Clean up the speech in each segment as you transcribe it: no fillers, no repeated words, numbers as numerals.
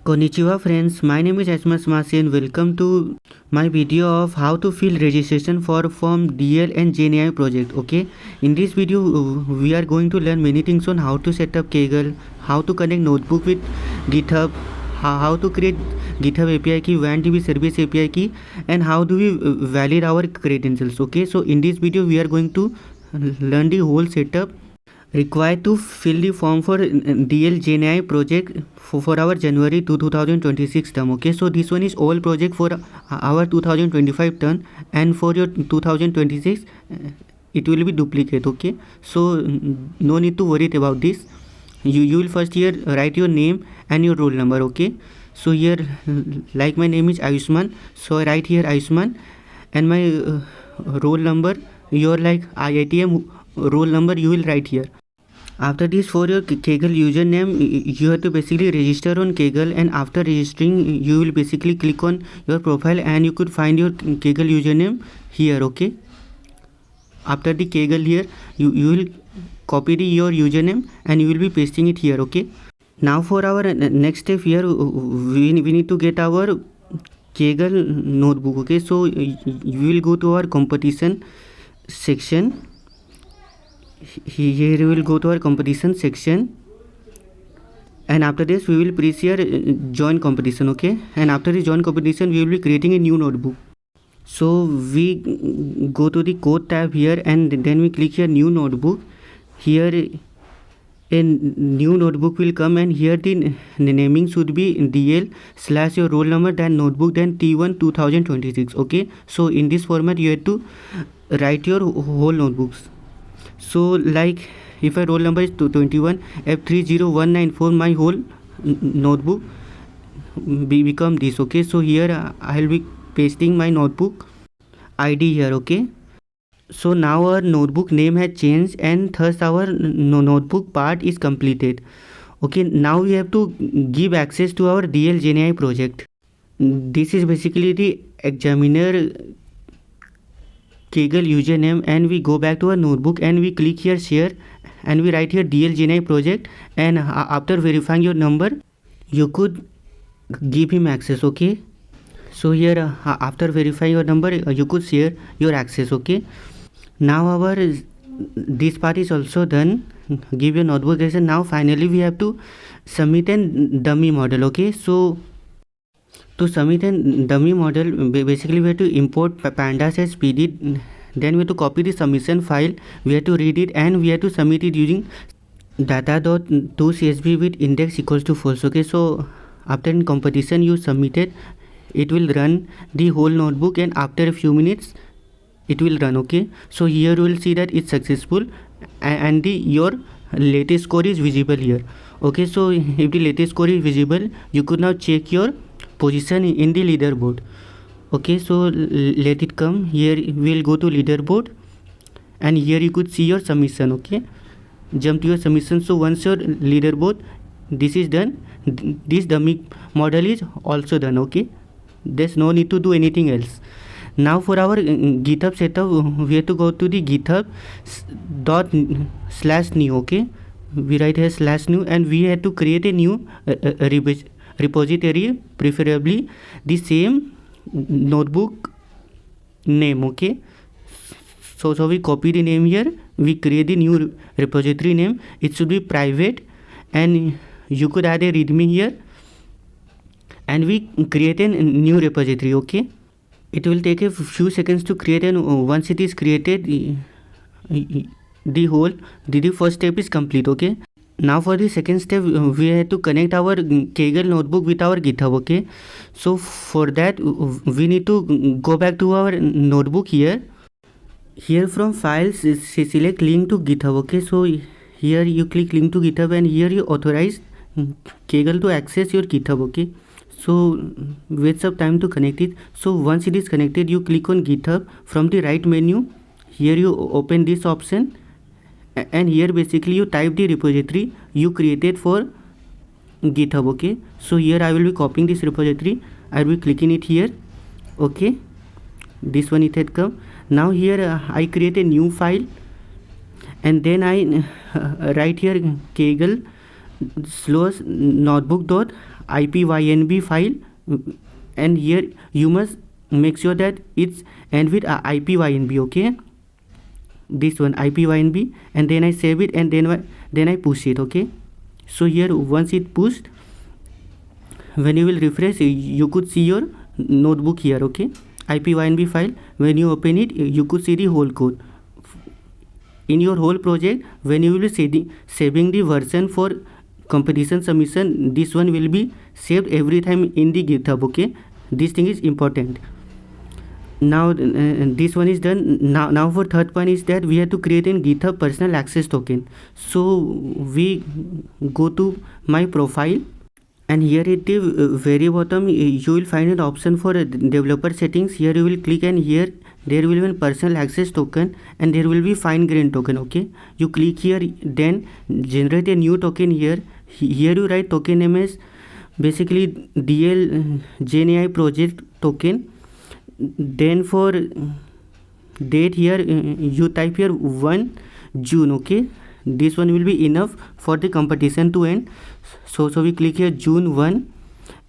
Konnichiwa friends, my name is Asmas Masi and welcome to my video of how to fill registration form DL and GenAI project. Okay, in this video we are going to learn many things on how to set up Kaggle, how to connect notebook with GitHub, how to create GitHub API key, W&B service API key, and how do we validate our credentials. Okay, so in this video we are going to learn the whole setup required to fill the form for dlgenaiproject project for our January 2026 term. Okay, so this one is all project for our 2025 term, and for your 2026 it will be duplicate. Okay, so no need to worry about this. You will first here write your name and your roll number. Okay, so here like my name is Ayushman, so I write here Ayushman, and my roll number, your like IITM roll number you will write here. After this, for your Kaggle username, you have to basically register on Kaggle, and after registering you will basically click on your profile and you could find your Kaggle username here. Okay, after the Kaggle here you will copy your username and you will be pasting it here. Okay, now for our next step here, we need to get our Kaggle notebook. Okay, so you will go to our competition section. Here we will go to our competition section, and after this we will press here join competition. Okay, and after the join competition we will be creating a new notebook. So we go to the code tab here and then we click here new notebook. Here a new notebook will come, and here the naming should be DL / your roll number, then notebook, then T1 2026. Okay, so in this format you have to write your whole notebooks. So like if my roll number is 21 F30194, my whole notebook become this. Okay, so here I'll be pasting my notebook ID here. Okay, so now our notebook name has changed and thus our notebook part is completed. Okay, now we have to give access to our dlgenai project. This is basically the examiner Kaggle username, and we go back to our notebook and we click here share and we write here dlgenai project, and after verifying your number you could give him access. Okay, so here after verifying your number you could share your access. Okay, now our this part is also done. Give your notebook access. Now finally we have to submit a dummy model. Okay, so to submit a dummy model, basically we have to import pandas as PD, then we have to copy the submission file, we have to read it, and we have to submit it using data.toCSV with index equals to false. Okay, so after in competition you submitted, it will run the whole notebook, and after a few minutes it will run. Okay, so here you will see that it's successful and your latest score is visible here. Okay, so if the latest score is visible, you could now check your position in the leaderboard. Okay, so let it come. Here we'll go to leaderboard, and here you could see your submission. Okay, jump to your submission. So once your leaderboard this is done, this dummy model is also done. Okay, there's no need to do anything else. Now for our GitHub setup, we have to go to the github./new. Okay, we write here /new, and we have to create a new repository, preferably the same notebook name. Okay, so we copy the name here, we create the new repository name. It should be private, and you could add a readme here, and we create a new repository. Okay, it will take a few seconds to create, and once it is created the first step is complete. Okay, now for the second step we have to connect our Kaggle notebook with our GitHub. Okay, so for that we need to go back to our notebook here from files select link to GitHub. Okay, so here you click link to GitHub, and here you authorize Kaggle to access your GitHub. Okay, so wait some time to connect it. So once it is connected, you click on GitHub from the right menu. Here you open this option, and here basically you type the repository you created for GitHub. Okay, so here I will be copying this repository, I will be clicking it here. Okay, this one it had come. Now here I create a new file, and then I write here Kaggle /notebook IPYNB file, and here you must make sure that it's end with IPYNB. Okay, this one IPYNB, and then I save it, and then I push it. Okay, so here once it pushed, when you will refresh, you could see your notebook here. Okay, IPYNB file, when you open it, you could see the whole code in your whole project. When you will be saving the version for competition submission, this one will be saved every time in the GitHub. Okay, this thing is important. Now this one is done. Now for third point is that we have to create a GitHub personal access token. So we go to my profile, and here at the very bottom you will find an option for developer settings. Here you will click, and here there will be a personal access token, and there will be fine grain token. Okay, you click here, then generate a new token. Here you write token name as basically dlgenaiproject token. Then for date, here you type here 1 June. Okay, this one will be enough for the competition to end. So we click here June 1,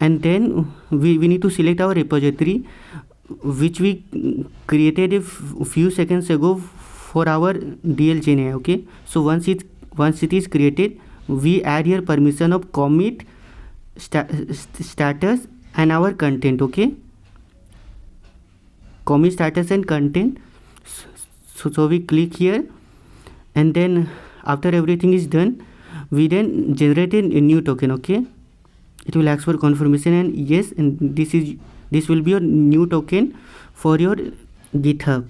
and then we need to select our repository which we created a few seconds ago for our dlgenai. Okay, so once it is created, we add here permission of commit, status, and our content. Okay, commit, status, and content. So we click here, and then after everything is done, we then generate a new token. Okay, it will ask for confirmation, and yes, and this will be your new token for your GitHub.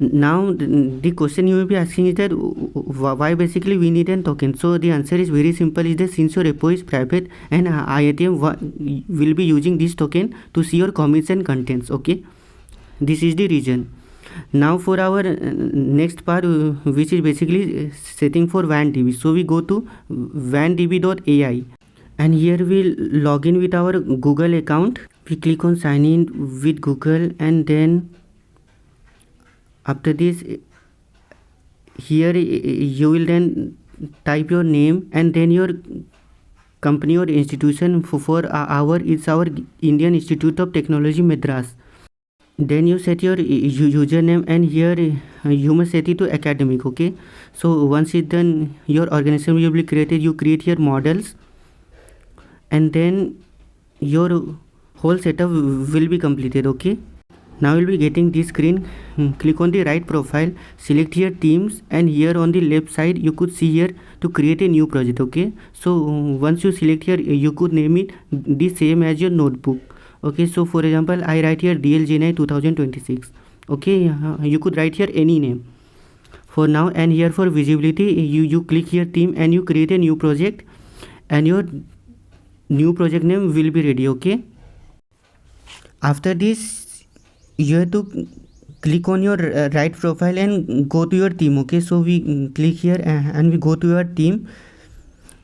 Now the question you will be asking is that why basically we need a token. So the answer is very simple, is that since your repo is private, and IATM will be using this token to see your commits and contents. Okay, this is the reason. Now for our next part, which is basically setting for WAN-DB. So we go to WAN-DB.ai, and here we'll log in with our Google account. We click on sign in with Google, and then after this, here you will then type your name, and then your company or institution. For it's our Indian Institute of Technology, Madras. Then you set your username, and here you must set it to academic. Okay, so once it's done, your organization will be created. You create here models, and then your whole setup will be completed. Okay, now you'll be getting this screen. Click on the right profile, select here teams, and here on the left side you could see here to create a new project. Okay, so once you select here, you could name it the same as your notebook. Okay, so for example, I write here dlgenai 2026. Okay, you could write here any name for now. And here for visibility, you click here theme, and you create a new project, and your new project name will be ready. Okay, after this you have to click on your right profile and go to your theme. Okay, so we click here, and we go to your theme,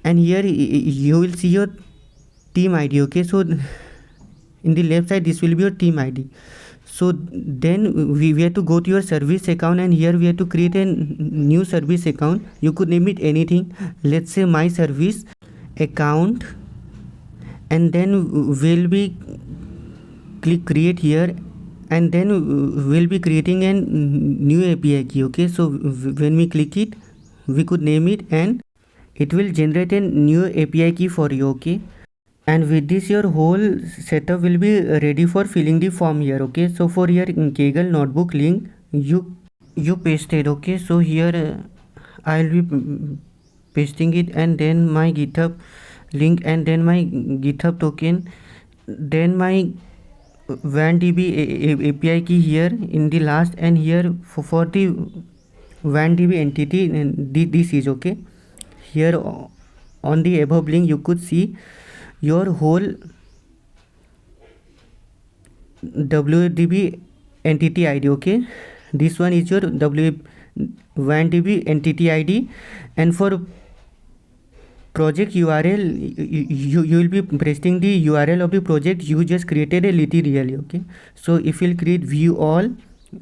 and here you will see your theme ID. Okay, so in the left side this will be your team ID. So then we have to go to your service account, and here we have to create a new service account. You could name it anything, let's say my service account, and then we'll be click create here, and then we'll be creating a new API key. Okay, so when we click it, we could name it, and it will generate a new API key for you. Okay, and with this your whole setup will be ready for filling the form here. Okay, so for here Kaggle notebook link you pasted. Okay, so here I'll be pasting it, and then my GitHub link, and then my GitHub token, then my WAN-DB API key here in the last, and here for the WAN-DB entity, and this is okay. Here on the above link you could see your whole WDB entity ID. Okay, this one is your WAN-DB entity ID, and for project URL you will be pasting the URL of the project you just created a little really. Okay, so if you'll create view all,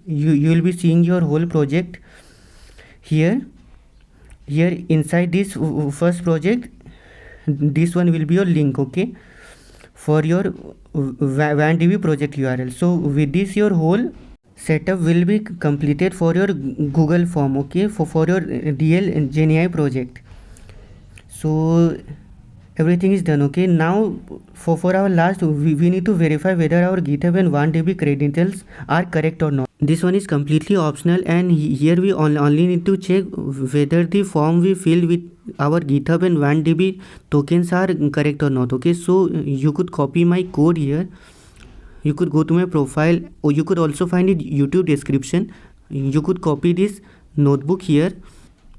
you will be seeing your whole project here inside this first project. This one will be your link. Okay, for your W&B project URL. So with this, your whole setup will be completed for your Google form, okay, for your dlgenaiproject project. So everything is done, okay. Now for our last, we need to verify whether our GitHub and W&B credentials are correct or not. This one is completely optional, and here we only need to check whether the form we fill with our GitHub and W&B tokens are correct or not, okay. So you could copy my code here. You could go to my profile, or you could also find it YouTube description. You could copy this notebook here.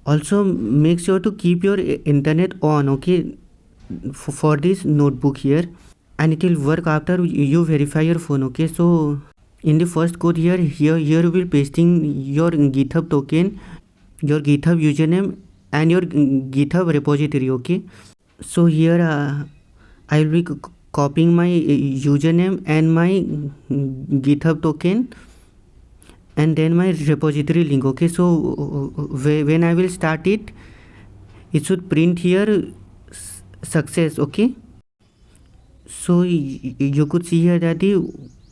Also make sure to keep your internet on, okay, for this notebook here, and it will work after you verify your phone, okay. So in the first code here you will be pasting your GitHub token, your GitHub username, and your GitHub repository, okay. So here I will be copying my username and my GitHub token, and then my repository link, okay. So when I will start it, it should print here success, okay. So you could see here that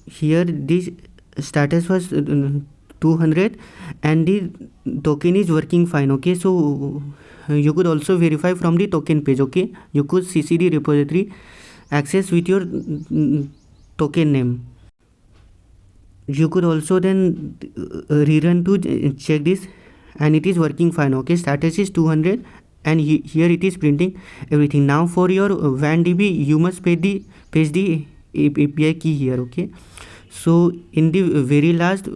here this status was 200 and the token is working fine, okay. So you could also verify from the token page, okay. You could cc the repository access with your token name. You could also then rerun to check this, and it is working fine, okay. Status is 200 and here it is printing everything. Now for your W&B, you must paste the API key here, okay. So in the very last,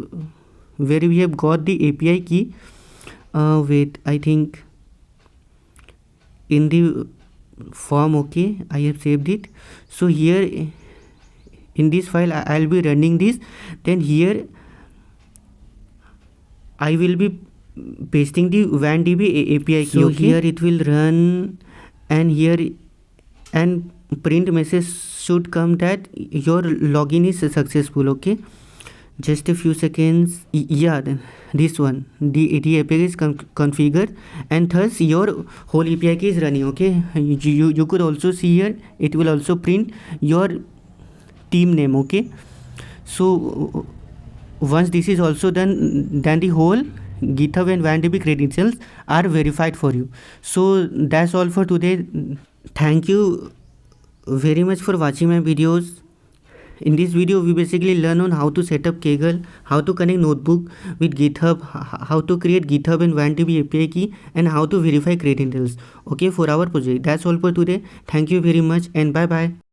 where we have got the API key, wait, I think in the form, okay, I have saved it. So here in this file I'll be running this, then here I will be pasting the W&B API key, so okay. Here it will run, and here and print message should come that your login is successful, okay. Just a few seconds. Yeah, this one, the API is configured, and thus your whole API key is running, okay. You could also see here it will also print your team name, okay. So once this is also done, then the whole GitHub and W&B credentials are verified for you. So that's all for today. Thank you very much for watching my videos. In this video we basically learn on how to set up Kaggle, how to connect notebook with GitHub, how to create GitHub and W&B API key, and how to verify credentials, okay, for our project. That's all for today. Thank you very much, and bye bye.